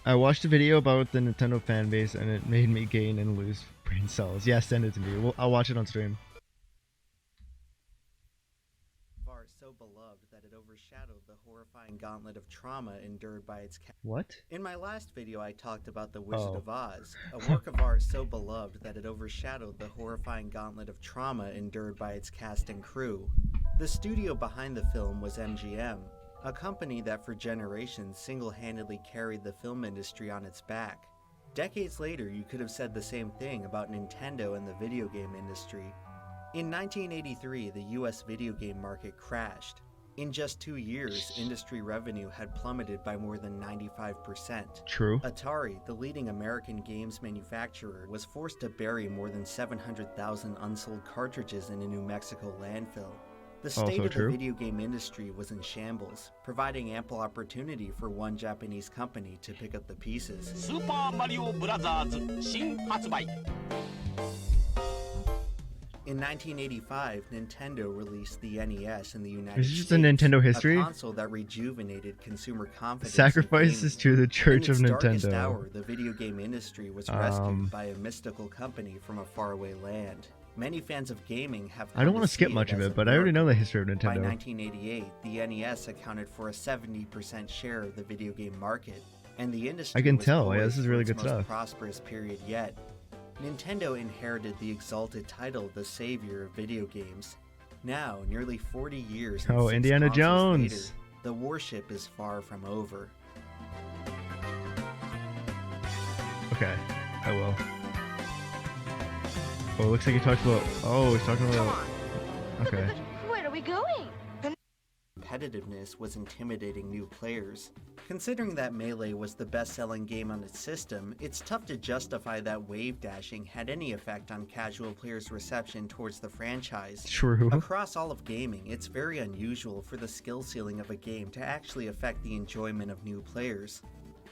I watched a video about the Nintendo fan base and it made me gain and lose brain cells. Yeah, send it to me. I'll watch it on stream. So beloved that it overshadowed the horrifying gauntlet of trauma endured by its What? In my last video I talked about The Wizard of Oz, a work of art so beloved that it overshadowed the horrifying gauntlet of trauma endured by its cast and crew. The studio behind the film was MGM, a company that for generations single-handedly carried the film industry on its back. Decades later, you could have said the same thing about Nintendo and the video game industry. In 1983, the US video game market crashed. In just 2 years, industry revenue had plummeted by more than 95%. True. Atari, the leading American games manufacturer, was forced to bury more than 700,000 unsold cartridges in a New Mexico landfill. The state of the video game industry was in shambles, providing ample opportunity for one Japanese company to pick up the pieces. Super Mario Bros. 新発売 In 1985, Nintendo released the NES in the United Is States. this just a Nintendo history? A console that rejuvenated consumer confidence. Sacrifices to the Church of In its Nintendo. darkest hour, the video game industry was rescued by a mystical company from a faraway land. Many fans of gaming have. I don't want to skip much of it, but I already know the history of Nintendo. By 1988, the NES accounted for a 70% share of the video game market, and the industry. I can was tell. Yeah, poised this is for really its good most stuff. prosperous period yet. Nintendo inherited the exalted title the savior of video games. Now, nearly 40 years and 6 Indiana consoles Jones! later, the warship is far from over. Okay, I will. Oh, it looks like he talked about... Oh, he's talking about... Okay. Where are we going? Competitiveness was intimidating new players. Considering that Melee was the best-selling game on its system, it's tough to justify that wave dashing had any effect on casual players' reception towards the franchise. True. Across all of gaming, it's very unusual for the skill ceiling of a game to actually affect the enjoyment of new players.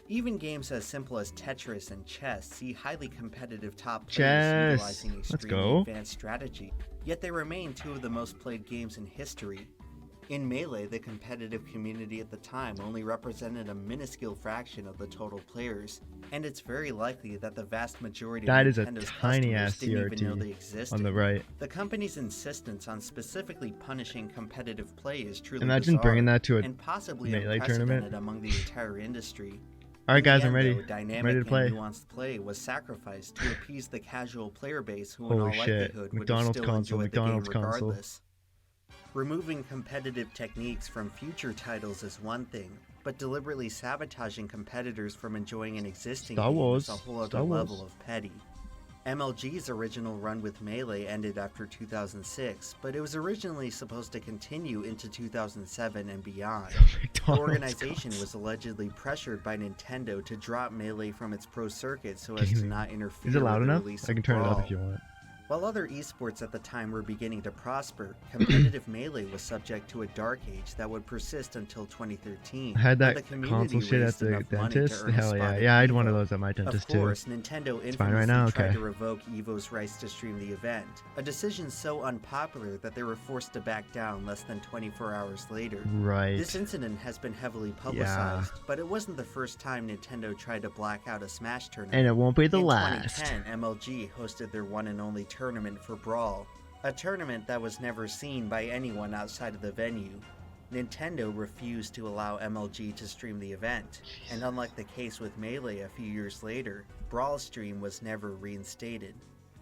Even games as simple as Tetris and chess see highly competitive top players utilizing extremely advanced strategy, yet they remain two of the most played games in history. In Melee, the competitive community at the time only represented a minuscule fraction of the total players, and it's very likely that the vast majority of Nintendo's customers didn't even know they existed. On the right. The company's insistence on specifically punishing competitive play is truly Imagine bizarre, bringing that to a and possibly Melee unprecedented tournament among the entire industry. Alright guys, I'm ready. Dynamic I'm ready to play. and nuanced play was sacrificed to appease the casual player base who Holy in all shit. likelihood McDonald's would have still console, enjoyed McDonald's the game console. regardless. Removing competitive techniques from future titles is one thing, but deliberately sabotaging competitors from enjoying an existing game is a whole other level of petty. MLG's original run with Melee ended after 2006, but it was originally supposed to continue into 2007 and beyond. The organization was allegedly pressured by Nintendo to drop Melee from its pro circuit so as to not interfere Is it loud with the enough? release I can of turn it Brawl. up if you want. While other esports at the time were beginning to prosper, competitive Melee was subject to a dark age that would persist until 2013. I had that console shit at the dentist. Hell yeah. Yeah, I had one of those at my dentist too. Of course, Nintendo infamously tried to revoke EVO's rights to stream the event, a decision so unpopular that they were forced to back down less than 24 hours later. Right. This incident has been heavily publicized, but it wasn't the first time Nintendo tried to black out a Smash tournament. And it won't be the In last. 2010, MLG hosted their one and only tournament for Brawl, a tournament that was never seen by anyone outside of the venue. Nintendo refused to allow MLG to stream the event, and unlike the case with Melee a few years later, Brawl's stream was never reinstated.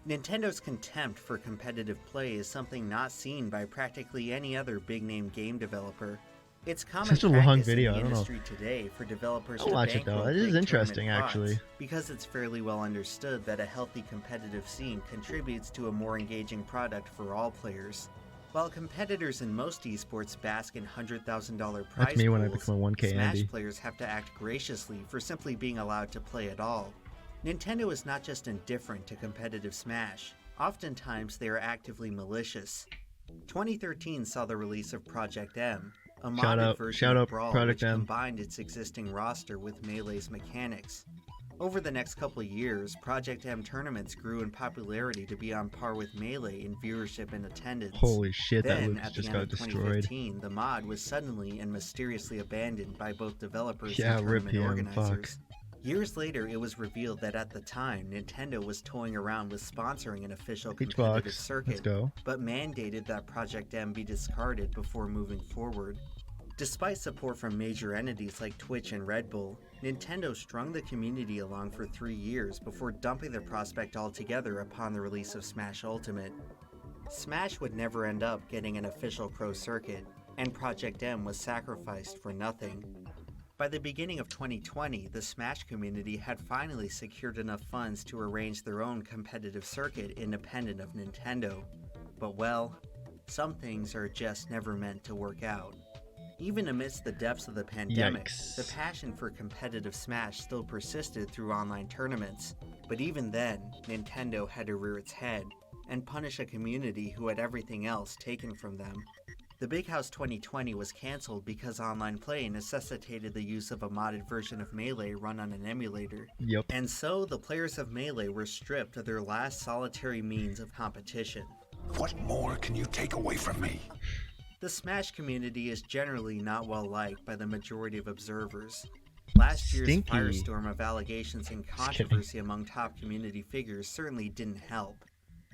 Nintendo's contempt for competitive play is something not seen by practically any other big-name game developer. It's common Such a long practice video, in I the don't know. industry today for developers I'll to watch it though. bankroll This is big interesting tournament actually. pots, because it's fairly well understood that a healthy competitive scene contributes to a more engaging product for all players. While competitors in most esports bask in $100,000 prize That's me when I pools, become a 1K Smash Andy. players have to act graciously for simply being allowed to play at all. Nintendo is not just indifferent to competitive Smash. Oftentimes, they are actively malicious. 2013 saw the release of Project M, a modded version of Brawl which combined its existing roster with Melee's mechanics. Over the next couple of years, Project M tournaments grew in popularity to be on par with Melee in viewership and attendance. Holy shit, that Then, loop at just the end got of destroyed. 2015, the mod was suddenly and mysteriously abandoned by both developers Yeah, and rip tournament PM, organizers. fuck. Years later, it was revealed that at the time, Nintendo was toying around with sponsoring an official Beach competitive box. circuit, Let's go. but mandated that Project M be discarded before moving forward. Despite support from major entities like Twitch and Red Bull, Nintendo strung the community along for 3 years before dumping the prospect altogether upon the release of Smash Ultimate. Smash would never end up getting an official pro circuit, and Project M was sacrificed for nothing. By the beginning of 2020, the Smash community had finally secured enough funds to arrange their own competitive circuit independent of Nintendo. But well, some things are just never meant to work out. Even amidst the depths of the pandemic, the passion for competitive Smash still persisted through online tournaments. But even then, Nintendo had to rear its head and punish a community who had everything else taken from them. The Big House 2020 was cancelled because online play necessitated the use of a modded version of Melee run on an emulator. Yep. And so, the players of Melee were stripped of their last solitary means of competition. What more can you take away from me? The Smash community is generally not well liked by the majority of observers. Last year's firestorm of allegations and controversy among top community figures certainly didn't help.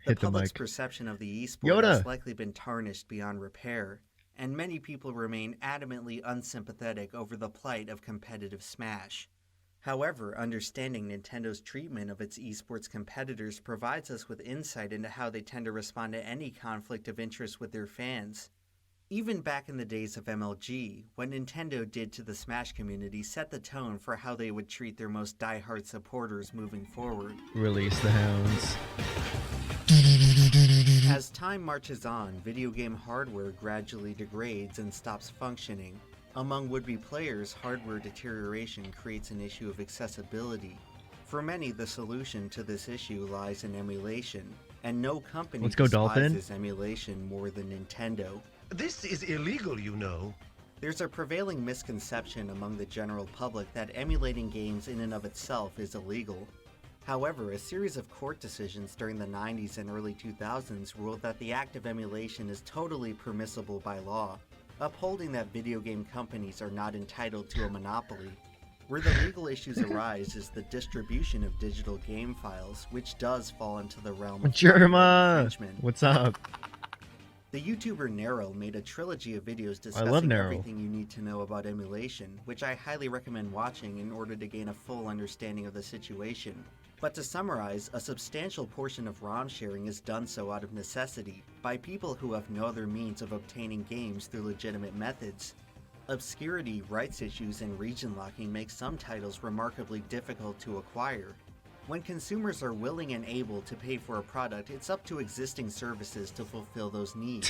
The public's perception of the esport has likely been tarnished beyond repair, and many people remain adamantly unsympathetic over the plight of competitive Smash. However, understanding Nintendo's treatment of its esports competitors provides us with insight into how they tend to respond to any conflict of interest with their fans. Even back in the days of MLG, what Nintendo did to the Smash community set the tone for how they would treat their most diehard supporters moving forward. Release the hounds. As time marches on, video game hardware gradually degrades and stops functioning. Among would-be players, hardware deterioration creates an issue of accessibility. For many, the solution to this issue lies in emulation, and no company despises emulation more than Nintendo. This is illegal, you know. There's a prevailing misconception among the general public that emulating games in and of itself is illegal. However, a series of court decisions during the 90s and early 2000s ruled that the act of emulation is totally permissible by law, upholding that video game companies are not entitled to a monopoly. Where the legal issues arise is the distribution of digital game files, which does fall into the realm of infringement. What's up? The YouTuber Nero made a trilogy of videos discussing everything you need to know about emulation, which I highly recommend watching in order to gain a full understanding of the situation. But to summarize, a substantial portion of ROM sharing is done so out of necessity, by people who have no other means of obtaining games through legitimate methods. Obscurity, rights issues, and region locking make some titles remarkably difficult to acquire. When consumers are willing and able to pay for a product, it's up to existing services to fulfill those needs.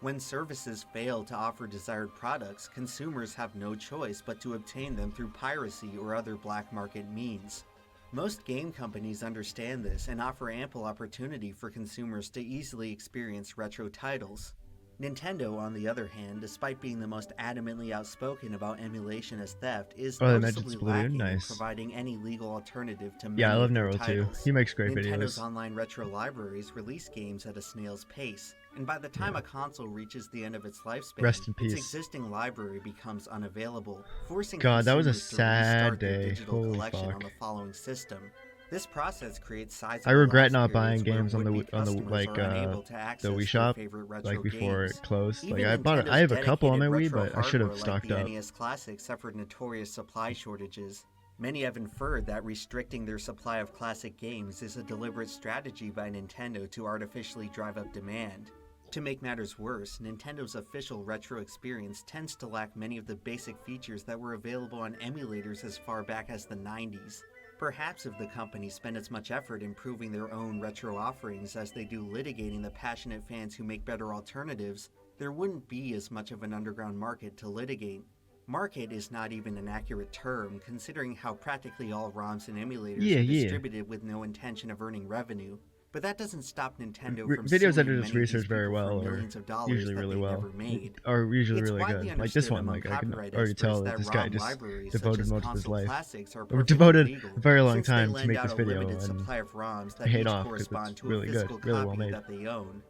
When services fail to offer desired products, consumers have no choice but to obtain them through piracy or other black market means. Most game companies understand this and offer ample opportunity for consumers to easily experience retro titles. Nintendo, on the other hand, despite being the most adamantly outspoken about emulation as theft, is noticeably lacking in providing any legal alternative to many I love Nero titles. too. He makes great Nintendo's videos. online retro libraries release games at a snail's pace, and by the time a console reaches the end of its lifespan, its existing library becomes unavailable, forcing consumers that was a to sad restart their day. digital Holy collection fuck. on the following system. This process creates sizable I regret lapse not periods buying where games on the would-be customers are unable to the access Wii their shop favorite retro like before games. it closed. Even Like I have a couple on my Wii, dedicated but I should have retro stocked hardware up. like the NES Classic suffered notorious supply shortages. Many have inferred that restricting their supply of classic games is a deliberate strategy by Nintendo to artificially drive up demand. To make matters worse, Nintendo's official retro experience tends to lack many of the basic features that were available on emulators as far back as the 90s. Perhaps if the company spent as much effort improving their own retro offerings as they do litigating the passionate fans who make better alternatives, there wouldn't be as much of an underground market to litigate. Market is not even an accurate term, considering how practically all ROMs and emulators are distributed with no intention of earning revenue. But that doesn't stop Nintendo from videos that suing do many this of research these very people well for are millions of dollars usually that really they well, never made. are usually It's really widely good. Like this understood one, among like I can copyright already tell experts that this that guy ROM just libraries devoted such as most of his console life, classics are or perfectly devoted legal, a very long since they time to lend make out this a video, limited and supply of ROMs that paid each off because correspond it's to really a good, physical really well copy made. that they own.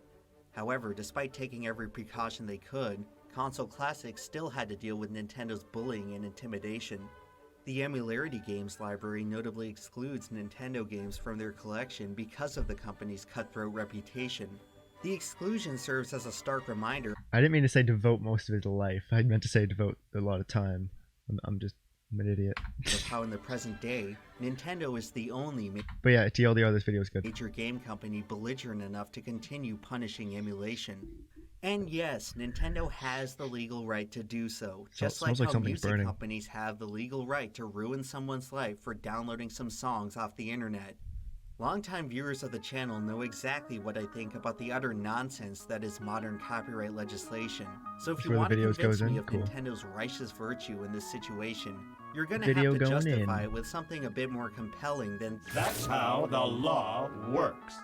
However, despite taking every precaution they could, console classics still had to deal with Nintendo's bullying and intimidation. The Emularity Games library notably excludes Nintendo games from their collection because of the company's cutthroat reputation. The exclusion serves as a stark reminder. I didn't mean to say devote most of his life. I meant to say devote a lot of time. I'm an idiot. Of how in the present day, Nintendo is the only But yeah, TLDR, this video is good. major game company belligerent enough to continue punishing emulation. And yes, Nintendo has the legal right to do so, just like smells like how something's music burning. companies have the legal right to ruin someone's life for downloading some songs off the internet. Longtime viewers of the channel know exactly what I think about the utter nonsense that is modern copyright legislation. So if you Before want the to videos convince goes me in, of cool. Nintendo's righteous virtue in this situation, you're gonna Video have to going justify in. it with something a bit more compelling than That's how the law works.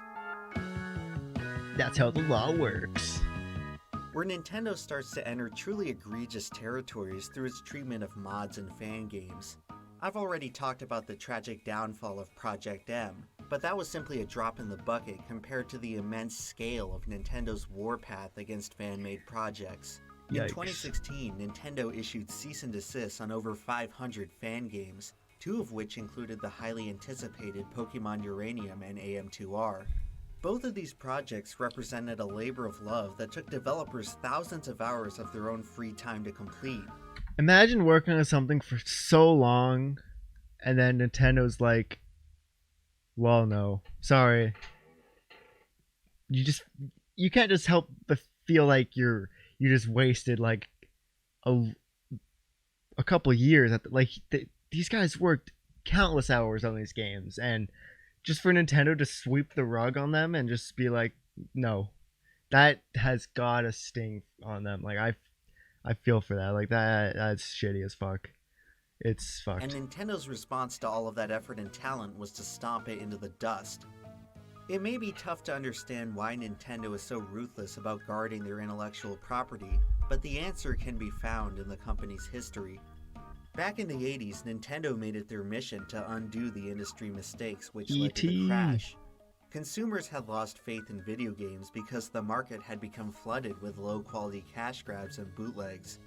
That's how the law works. where Nintendo starts to enter truly egregious territories through its treatment of mods and fan games. I've already talked about the tragic downfall of Project M, but that was simply a drop in the bucket compared to the immense scale of Nintendo's warpath against fan-made projects. In Yikes. 2016, Nintendo issued cease and desist on over 500 fan games, 2 of which included the highly anticipated Pokemon Uranium and AM2R. Both of these projects represented a labor of love that took developers thousands of hours of their own free time to complete. Imagine working on something for so long, and then Nintendo's like, well, no, sorry. You can't just help but feel like you just wasted like a couple years these guys worked countless hours on these games, and just for Nintendo to sweep the rug on them and just be like, no, that has gotta sting on them. Like I feel for that. Like that's shitty as fuck. It's fucked. And Nintendo's response to all of that effort and talent was to stomp it into the dust. It may be tough to understand why Nintendo is so ruthless about guarding their intellectual property, but the answer can be found in the company's history. Back in the 80s, Nintendo made it their mission to undo the industry mistakes which led to the E.T.. crash. Consumers had lost faith in video games because the market had become flooded with low-quality cash grabs and bootlegs.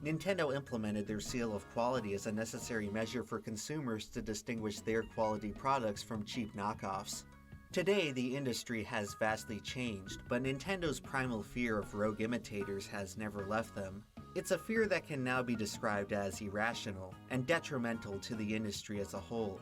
Nintendo implemented their seal of quality as a necessary measure for consumers to distinguish their quality products from cheap knockoffs. Today, the industry has vastly changed, but Nintendo's primal fear of rogue imitators has never left them. It's a fear that can now be described as irrational and detrimental to the industry as a whole.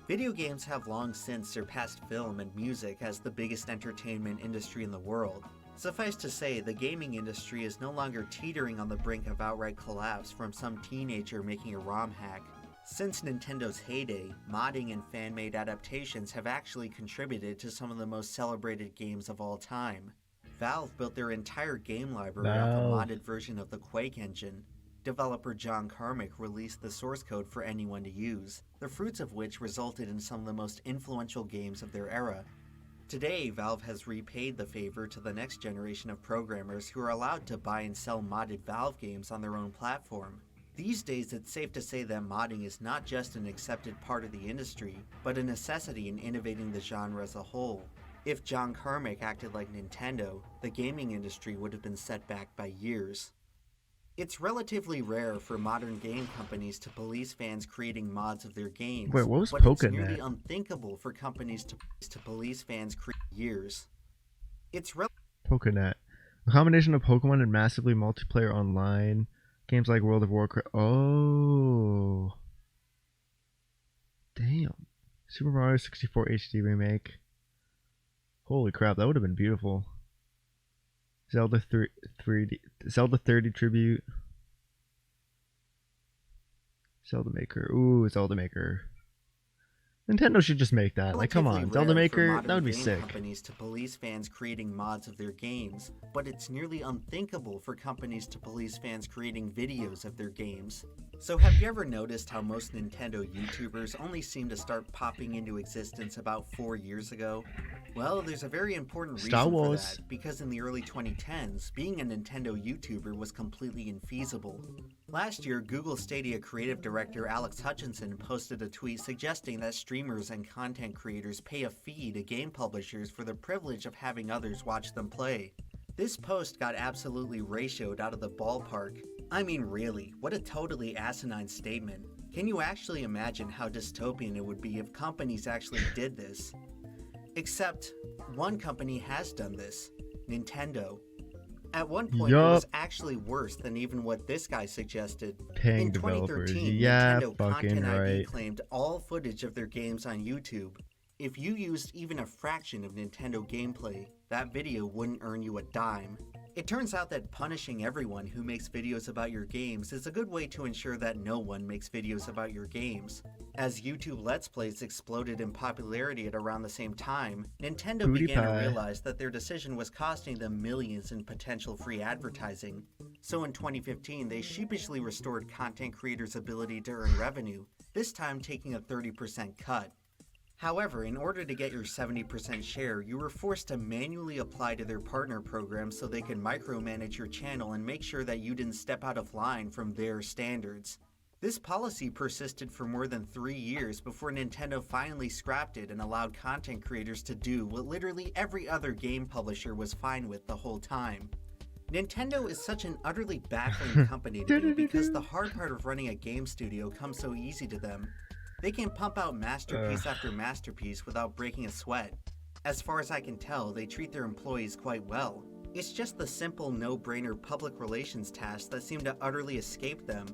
Video games have long since surpassed film and music as the biggest entertainment industry in the world. Suffice to say, the gaming industry is no longer teetering on the brink of outright collapse from some teenager making a ROM hack. Since Nintendo's heyday, modding and fan-made adaptations have actually contributed to some of the most celebrated games of all time. Valve built their entire game library off a modded version of the Quake engine. Developer John Carmack released the source code for anyone to use, the fruits of which resulted in some of the most influential games of their era. Today, Valve has repaid the favor to the next generation of programmers who are allowed to buy and sell modded Valve games on their own platform. These days, it's safe to say that modding is not just an accepted part of the industry, but a necessity in innovating the genre as a whole. If John Carmack acted like Nintendo, the gaming industry would have been set back by years. It's relatively rare for modern game companies to police fans creating mods of their games. Wait, what was but it's Pokénet? nearly unthinkable for companies to police fans create years. It's Pokénet. A combination of Pokemon and massively multiplayer online games like World of Warcraft. Oh. Damn. Super Mario 64 HD remake. Holy crap, that would have been beautiful. Zelda 30 tribute. Zelda Maker. Ooh, Zelda Maker. Nintendo should just make that. Like, come on, relatively Zelda rare for Maker, modern that would be game sick. companies to police fans creating mods of their games, but it's nearly unthinkable for companies to police fans creating videos of their games. So have you ever noticed how most Nintendo YouTubers only seem to start popping into existence about 4 years ago? Well, there's a very important reason Star for Wars. that, because in the early 2010s, being a Nintendo YouTuber was completely infeasible. Last year, Google Stadia creative director Alex Hutchinson posted a tweet suggesting that streamers and content creators pay a fee to game publishers for the privilege of having others watch them play. This post got absolutely ratioed out of the ballpark. I mean, really, what a totally asinine statement. Can you actually imagine how dystopian it would be if companies actually did this? Except, one company has done this, Nintendo. At one point, it was actually worse than even what this guy suggested. Paying In developers. 2013, Yeah, Nintendo fucking Content ID right. claimed all footage of their games on YouTube. If you used even a fraction of Nintendo gameplay, that video wouldn't earn you a dime. It turns out that punishing everyone who makes videos about your games is a good way to ensure that no one makes videos about your games. As YouTube Let's Plays exploded in popularity at around the same time, Nintendo Booty began pie. to realize that their decision was costing them millions in potential free advertising. So in 2015, they sheepishly restored content creators' ability to earn revenue, this time taking a 30% cut. However, in order to get your 70% share, you were forced to manually apply to their partner program so they could micromanage your channel and make sure that you didn't step out of line from their standards. This policy persisted for more than 3 years before Nintendo finally scrapped it and allowed content creators to do what literally every other game publisher was fine with the whole time. Nintendo is such an utterly baffling company to me because the hard part of running a game studio comes so easy to them. They can pump out masterpiece after masterpiece without breaking a sweat. As far as I can tell, they treat their employees quite well. It's just the simple no-brainer public relations tasks that seem to utterly escape them.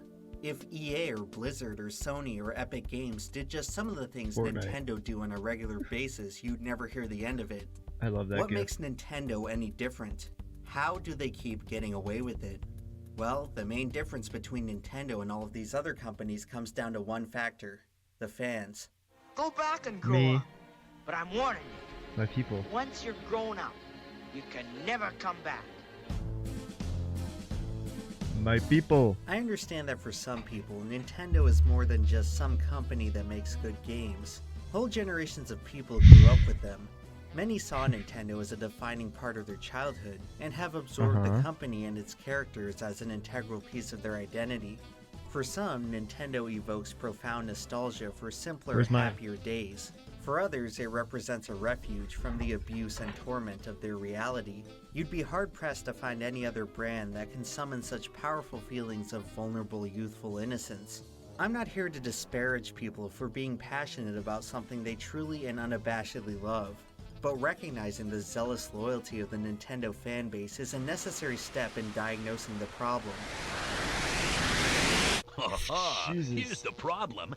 If EA or Blizzard or Sony or Epic Games did just some of the things Fortnite. Nintendo do on a regular basis, you'd never hear the end of it. I love that What gift. makes Nintendo any different? How do they keep getting away with it? Well, the main difference between Nintendo and all of these other companies comes down to one factor: the fans. Go back and grow Me. up. But I'm warning you, My people. once you're grown up, you can never come back. My people. I understand that for some people, Nintendo is more than just some company that makes good games. Whole generations of people grew up with them. Many saw Nintendo as a defining part of their childhood and have absorbed the company and its characters as an integral piece of their identity. For some, Nintendo evokes profound nostalgia for simpler, Where's mine? happier days. For others, it represents a refuge from the abuse and torment of their reality. You'd be hard-pressed to find any other brand that can summon such powerful feelings of vulnerable youthful innocence. I'm not here to disparage people for being passionate about something they truly and unabashedly love, but recognizing the zealous loyalty of the Nintendo fanbase is a necessary step in diagnosing the problem. Jesus. Here's the problem.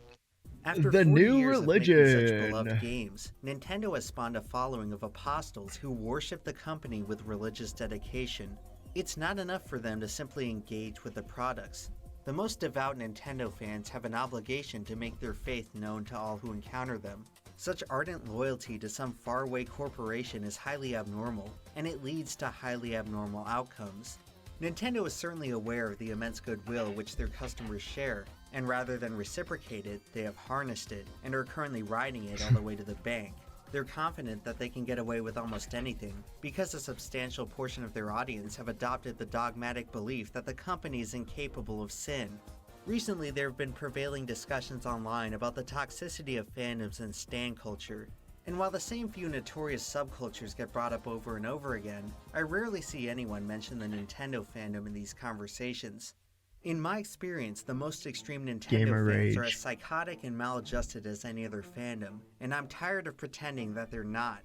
After The 40 new years of making such religion. beloved games, Nintendo has spawned a following of apostles who worship the company with religious dedication. It's not enough for them to simply engage with the products. The most devout Nintendo fans have an obligation to make their faith known to all who encounter them. Such ardent loyalty to some faraway corporation is highly abnormal, and it leads to highly abnormal outcomes. Nintendo is certainly aware of the immense goodwill which their customers share, and rather than reciprocate it, they have harnessed it, and are currently riding it all the way to the bank. They're confident that they can get away with almost anything, because a substantial portion of their audience have adopted the dogmatic belief that the company is incapable of sin. Recently, there have been prevailing discussions online about the toxicity of fandoms and stan culture, and while the same few notorious subcultures get brought up over and over again, I rarely see anyone mention the Nintendo fandom in these conversations. In my experience, the most extreme Nintendo Gamer fans are rage. as psychotic and maladjusted as any other fandom, and I'm tired of pretending that they're not.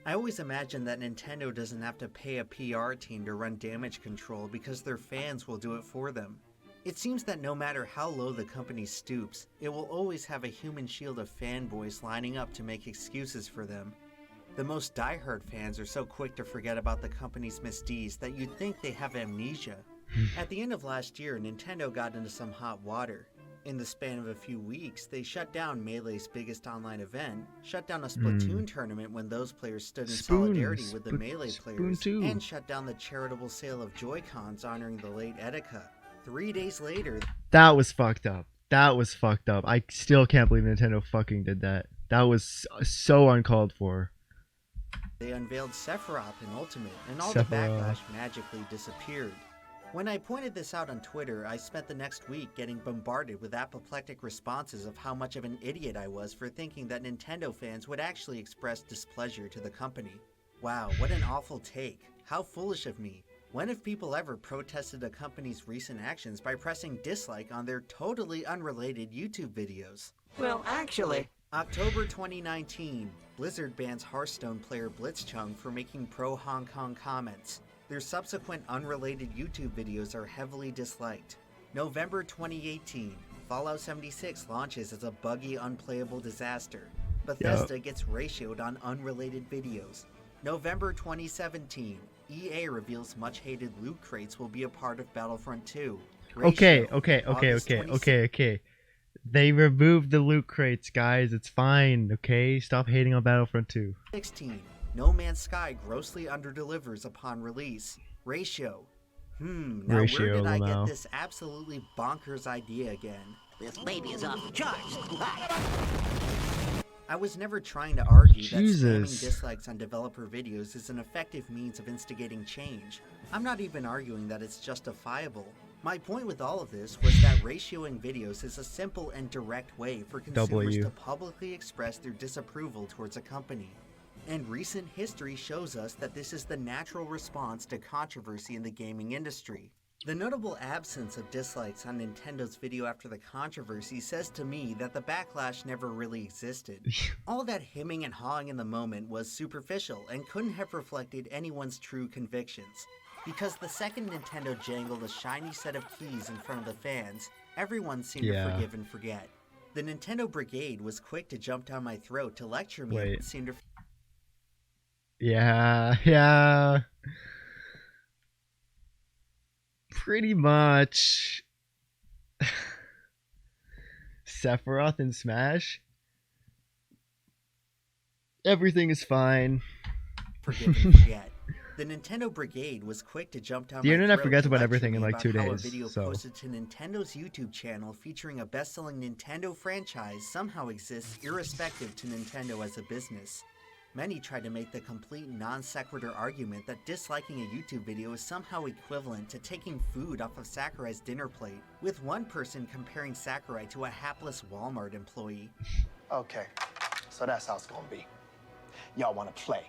I always imagine that Nintendo doesn't have to pay a PR team to run damage control because their fans will do it for them. It seems that no matter how low the company stoops, it will always have a human shield of fanboys lining up to make excuses for them. The most diehard fans are so quick to forget about the company's misdeeds that you'd think they have amnesia. At the end of last year, Nintendo got into some hot water. In the span of a few weeks, they shut down Melee's biggest online event, shut down a Splatoon tournament when those players stood in solidarity with the Melee players, Splatoon. and shut down the charitable sale of Joy-Cons honoring the late Etika. 3 days later, That was fucked up. That was fucked up. I still can't believe Nintendo fucking did that. That was so uncalled for. they unveiled Sephiroth in Ultimate, and all Sephiroth. the backlash magically disappeared. When I pointed this out on Twitter, I spent the next week getting bombarded with apoplectic responses of how much of an idiot I was for thinking that Nintendo fans would actually express displeasure to the company. Wow, what an awful take. How foolish of me. When have people ever protested a company's recent actions by pressing dislike on their totally unrelated YouTube videos? Well, actually... October 2019, Blizzard bans Hearthstone player Blitzchung for making pro-Hong Kong comments. Their subsequent unrelated YouTube videos are heavily disliked. November 2018, Fallout 76 launches as a buggy, unplayable disaster. Bethesda gets ratioed on unrelated videos. November 2017, EA reveals much-hated loot crates will be a part of Battlefront 2. Okay. August 26th. They removed the loot crates, guys. It's fine, okay? Stop hating on Battlefront 2. 16. No Man's Sky grossly underdelivers upon release. Ratio. Now Ratio, where did I Lamau. get this absolutely bonkers idea again? This baby is off the charts. I was never trying to argue that Jesus. spamming dislikes on developer videos is an effective means of instigating change. I'm not even arguing that it's justifiable. My point with all of this was that ratioing videos is a simple and direct way for consumers W. to publicly express their disapproval towards a company. And recent history shows us that this is the natural response to controversy in the gaming industry. The notable absence of dislikes on Nintendo's video after the controversy says to me that the backlash never really existed. All that hemming and hawing in the moment was superficial and couldn't have reflected anyone's true convictions. Because the second Nintendo jangled a shiny set of keys in front of the fans, everyone seemed to forgive and forget. The Nintendo Brigade was quick to jump down my throat to lecture me and seemed to... Yeah. Pretty much. Sephiroth in Smash? Everything is fine. forgive and forget. The Nintendo Brigade was quick to jump down The my internet throat forgets to about lecture everything me in like about 2 how days, a video so. posted to Nintendo's YouTube channel featuring a best-selling Nintendo franchise somehow exists irrespective to Nintendo as a business. Many try to make the complete non-sequitur argument that disliking a YouTube video is somehow equivalent to taking food off of Sakurai's dinner plate, with one person comparing Sakurai to a hapless Walmart employee. Okay, so that's how it's gonna be. Y'all wanna play?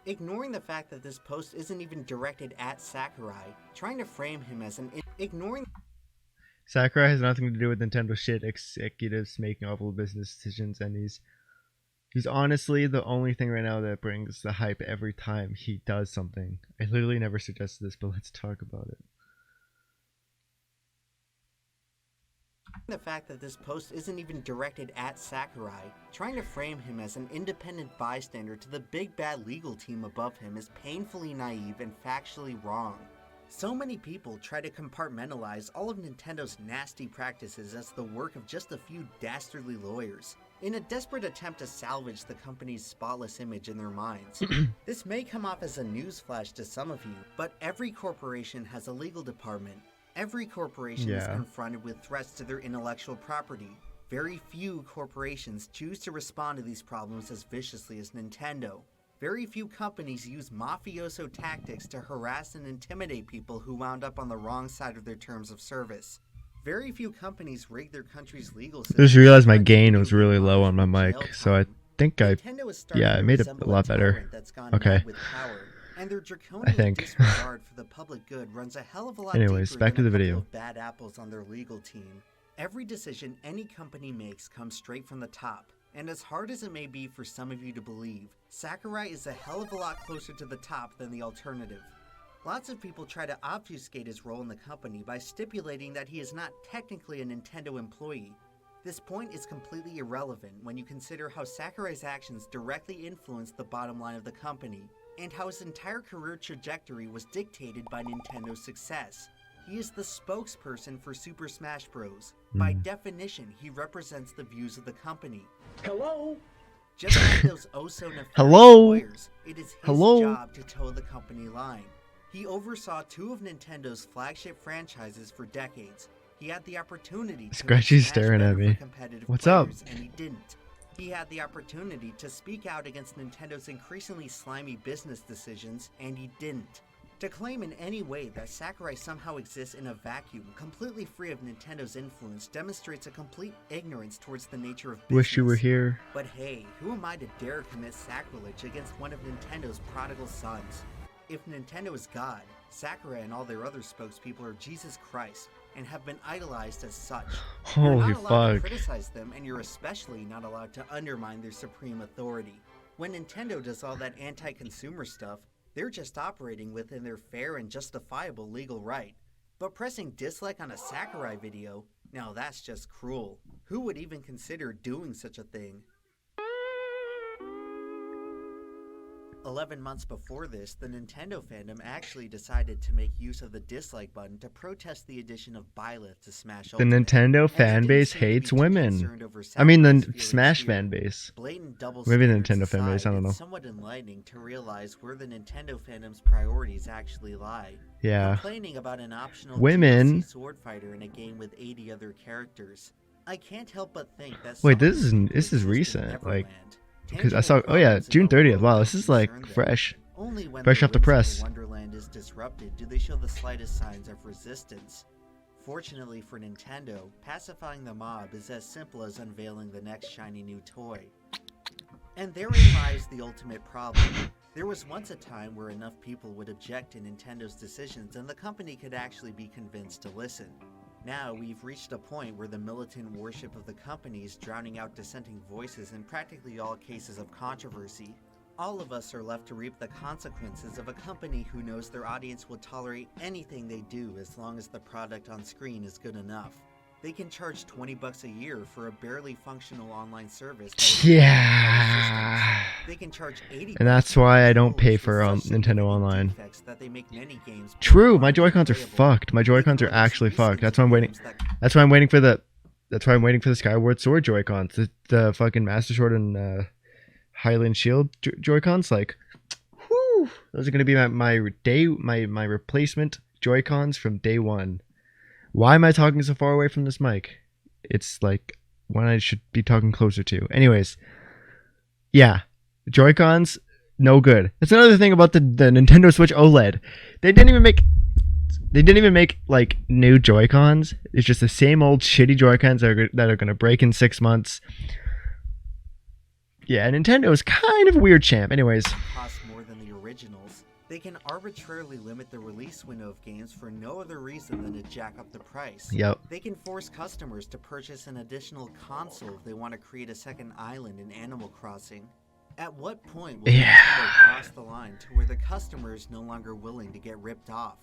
Ignoring the fact that this post isn't even directed at Sakurai, trying to frame him as an ignoring Sakurai has nothing to do with Nintendo shit executives making awful business decisions, and he's honestly the only thing right now that brings the hype every time he does something. I literally never suggested this, but let's talk about it. the fact that this post isn't even directed at Sakurai, trying to frame him as an independent bystander to the big bad legal team above him is painfully naive and factually wrong. So many people try to compartmentalize all of Nintendo's nasty practices as the work of just a few dastardly lawyers, in a desperate attempt to salvage the company's spotless image in their minds. This may come off as a newsflash to some of you, but every corporation has a legal department. Every corporation is confronted with threats to their intellectual property. Very few corporations choose to respond to these problems as viciously as Nintendo. Very few companies use mafioso tactics to harass and intimidate people who wound up on the wrong side of their terms of service. Very few companies rig their country's legal system. I just realized my gain was really low on my mic, so I think I made it a lot better. Okay. And their draconian I think. disregard for the public good runs a hell of a lot Anyways, deeper back than to the a couple video. of bad apples on their legal team. Every decision any company makes comes straight from the top. And as hard as it may be for some of you to believe, Sakurai is a hell of a lot closer to the top than the alternative. Lots of people try to obfuscate his role in the company by stipulating that he is not technically a Nintendo employee. This point is completely irrelevant when you consider how Sakurai's actions directly influenced the bottom line of the company, and how his entire career trajectory was dictated by Nintendo's success. He is the spokesperson for Super Smash Bros. By definition, he represents the views of the company. Hello? Just like those oh-so-nefarious Hello? lawyers, it is his job to toe the company line. He oversaw two of Nintendo's flagship franchises for decades. He had the opportunity to Scratchy's make Smash staring at better for me. competitive What's up? players, and he didn't. He had the opportunity to speak out against Nintendo's increasingly slimy business decisions, and he didn't. To claim in any way that Sakurai somehow exists in a vacuum, completely free of Nintendo's influence, demonstrates a complete ignorance towards the nature of business. Wish you were here. But hey, who am I to dare commit sacrilege against one of Nintendo's prodigal sons? If Nintendo is God, Sakurai and all their other spokespeople are Jesus Christ and have been idolized as such. Holy You're not allowed to fuck. criticize them, and you're especially not allowed to undermine their supreme authority. When Nintendo does all that anti-consumer stuff, they're just operating within their fair and justifiable legal right. But pressing dislike on a Sakurai video, now that's just cruel. Who would even consider doing such a thing? 11 months before this, the Nintendo fandom actually decided to make use of the dislike button to protest the addition of Byleth to Smash The Ultimate. Nintendo And they fan didn't base seem to be hates too women. concerned over I mean, the Sakurai's feelings Smash here. fan base. Blatant double Maybe the standards Nintendo fan base, aside, I don't know. It's somewhat enlightening to realize where the Nintendo fandom's priorities actually lie. Yeah. Complaining about an optional Women. DLC sword fighter in a game with 80 other characters. I can't help but think that Wait, some this is people this is exist in recent. Like, Neverland. because I Tangible saw. Oh yeah, problems in June the 30th. world Wow, don't this is like concern them. fresh. Only when Fresh their off the whimsical press. Wonderland is disrupted do they show the slightest signs of resistance. Fortunately for Nintendo, pacifying the mob is as simple as unveiling the next shiny new toy. And therein lies the ultimate problem. There was once a time where enough people would object to Nintendo's decisions and the company could actually be convinced to listen. Now we've reached a point where the militant worship of the company is drowning out dissenting voices in practically all cases of controversy. All of us are left to reap the consequences of a company who knows their audience will tolerate anything they do as long as the product on screen is good enough. They can charge $20 a year for a barely functional online service. That Yeah. they can charge $80. And that's why I don't pay for such Nintendo significant Online. defects that they make many games True, my borderline Joy-Cons are unplayable. fucked. My Joy-Cons are They've actually released fucked. That's why I'm waiting. games that That's why I'm waiting for the. That's why I'm waiting for the Skyward Sword Joy-Cons. The fucking Master Sword and Highland Shield Joy-Cons. Like, whew, those are gonna be my replacement Joy-Cons from day one. Why am I talking so far away from this mic? It's like one I should be talking closer to. Anyways, yeah, Joy-Cons, no good. That's another thing about the Nintendo Switch OLED. They didn't even make like new Joy-Cons. It's just the same old shitty Joy-Cons that are gonna break in 6 months. Yeah, Nintendo is kind of a weird champ. Anyways, cost more than the originals. They can arbitrarily limit the release window of games for no other reason than to jack up the price. yep. They can force customers to purchase an additional console if they want to create a second island in Animal Crossing. At what point will Yeah. Nintendo cross the line to where the customer is no longer willing to get ripped off?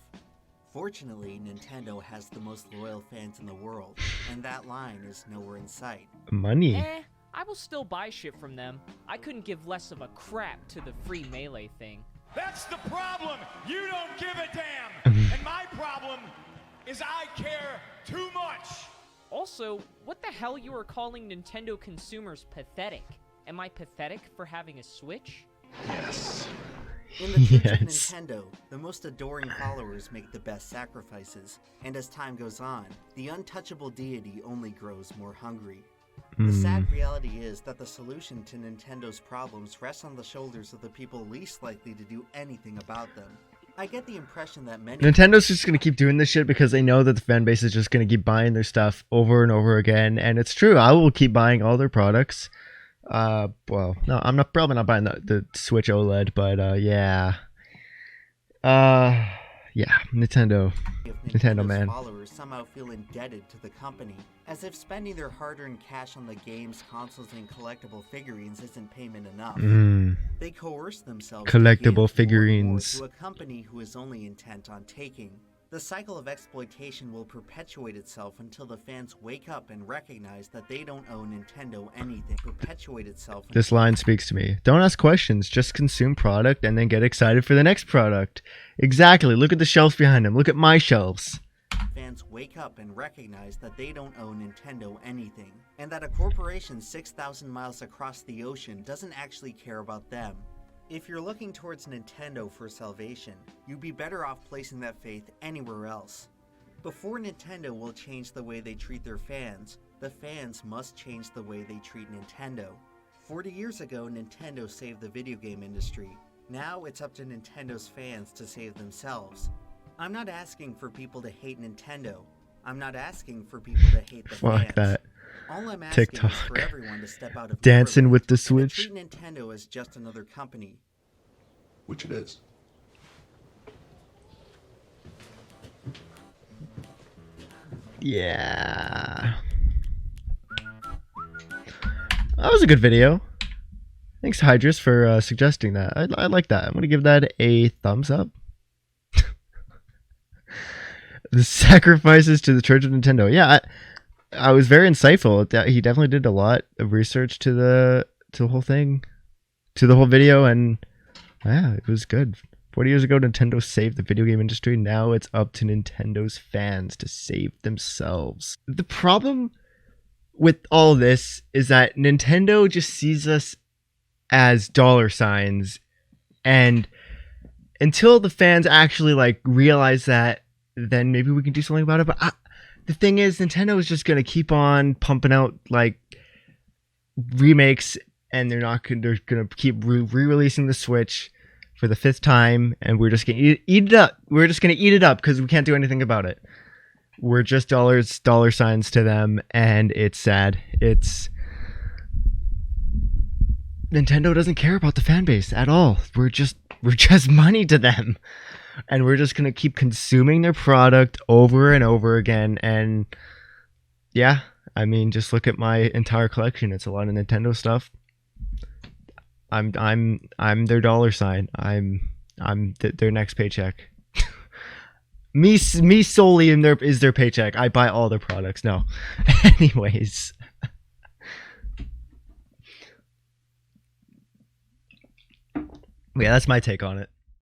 Fortunately, Nintendo has the most loyal fans in the world, and that line is nowhere in sight. Money. I will still buy shit from them. I couldn't give less of a crap to the free Melee thing. That's the problem. You don't give a damn. And my problem is I care too much. Also, what the hell you are calling Nintendo consumers pathetic? Am I pathetic for having a Switch? Yes. In the church of Yes. Nintendo, the most adoring followers make the best sacrifices, and as time goes on, the untouchable deity only grows more hungry. The sad reality is that the solution to Nintendo's problems rests on the shoulders of the people least likely to do anything about them. I get the impression that many Nintendo's just gonna keep doing this shit because they know that the fan base is just gonna keep buying their stuff over and over again, and it's true. I will keep buying all their products. Well, no, I'm probably not buying the Switch OLED, but yeah. Yeah, Nintendo. of Nintendo, Nintendo's man. followers somehow feel indebted to the company, as if spending their hard-earned cash on the games, consoles, and collectible figurines isn't payment enough. They coerce themselves to Collectible give more and more figurines. to a company who is only intent on taking. The cycle of exploitation will perpetuate itself until the fans wake up and recognize that they don't owe Nintendo anything. Perpetuate itself. This line speaks to me. Don't ask questions, just consume product and then get excited for the next product. Exactly. Look at the shelves behind them. Look at my shelves. Fans wake up and recognize that they don't owe Nintendo anything, and that a corporation 6,000 miles across the ocean doesn't actually care about them. If you're looking towards Nintendo for salvation, you'd be better off placing that faith anywhere else. Before Nintendo will change the way they treat their fans, the fans must change the way they treat Nintendo. 40 years ago, Nintendo saved the video game industry. Now it's up to Nintendo's fans to save themselves. I'm not asking for people to hate Nintendo. I'm not asking for people to hate the fans. Fuck that. All I'm asking is TikTok. for everyone to step out of Dancing Neverland with the and to Switch. treat Nintendo as just another company. Which it is. Yeah. That was a good video. Thanks, Hydrus, for suggesting that. I like that. I'm going to give that a thumbs up. The sacrifices to the Church of Nintendo. Yeah, I was very insightful. He definitely did a lot of research to the whole thing, to the whole video, and yeah, it was good. 40 years ago, Nintendo saved the video game industry. Now it's up to Nintendo's fans to save themselves. The problem with all this is that Nintendo just sees us as dollar signs, and until the fans actually like realize that, then maybe we can do something about it. But the thing is, Nintendo is just gonna keep on pumping out like remakes, and they're gonna keep re-releasing the Switch for the 5th time, and we're just gonna eat it up. We're just gonna eat it up because we can't do anything about it. We're just dollar signs to them, and it's sad. Nintendo doesn't care about the fan base at all. We're just money to them, and we're just gonna keep consuming their product over and over again. And yeah, I mean, just look at my entire collection. It's a lot of Nintendo stuff. I'm their dollar sign. I'm their next paycheck. me solely is their paycheck. I buy all their products. No, anyways. Yeah, that's my take on it.